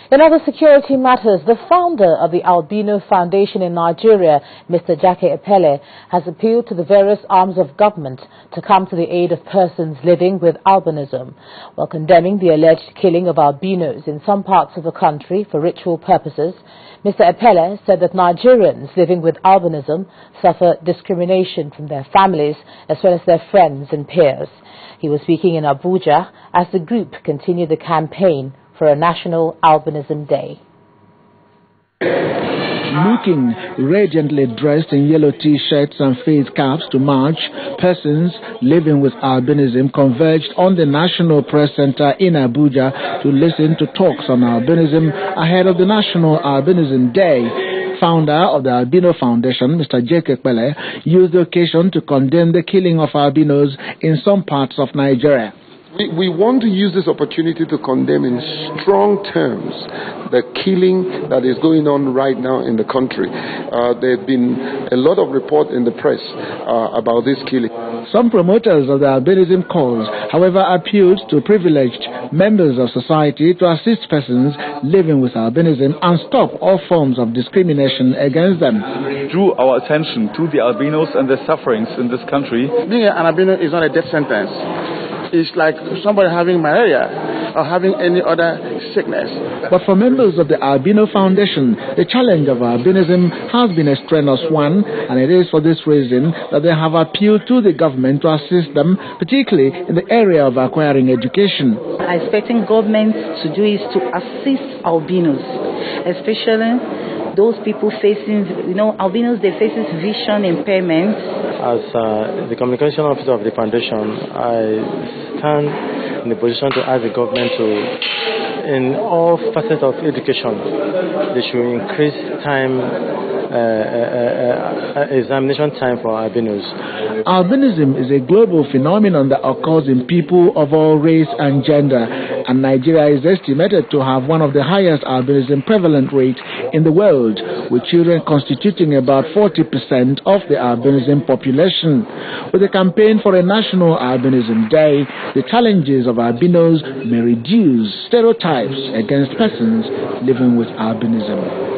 In other security matters, the founder of the Albino Foundation in Nigeria, Mr. Jake Epelle, has appealed to the various arms of government to come to the aid of persons living with albinism, while condemning the alleged killing of albinos in some parts of the country for ritual purposes. Mr. Epelle said that Nigerians living with albinism suffer discrimination from their families as well as their friends and peers. He was speaking in Abuja as the group continued the campaign for a National Albinism Day. Looking radiantly dressed in yellow T-shirts and face caps to march, persons living with albinism converged on the National Press Center in Abuja to listen to talks on albinism ahead of the National Albinism Day. Founder of the Albino Foundation, Mr. Jake Epelle, used the occasion to condemn the killing of albinos in some parts of Nigeria. We want to use this opportunity to condemn in strong terms the killing that is going on right now in the country. There have been a lot of reports in the press about this killing. Some promoters of the albinism cause, however, appealed to privileged members of society to assist persons living with albinism and stop all forms of discrimination against them. Drew our attention to the albinos and their sufferings in this country. Being an albino is not a death sentence. It's like somebody having malaria or having any other sickness. But for members of the Albino Foundation, the challenge of albinism has been a strenuous one, and it is for this reason that they have appealed to the government to assist them, particularly in the area of acquiring education. I'm expecting government to do is to assist albinos, especially those people facing, albinos, they face vision impairment. As the communication officer of the foundation, I stand in the position to ask the government to, in all facets of education, they should increase time, examination time for albinos. Albinism is a global phenomenon that occurs in people of all race and gender, and Nigeria is estimated to have one of the highest albinism prevalent rates in the world, with children constituting about 40% of the albinism population. With a campaign for a National Albinism Day, the challenges of albinos may reduce stereotypes against persons living with albinism.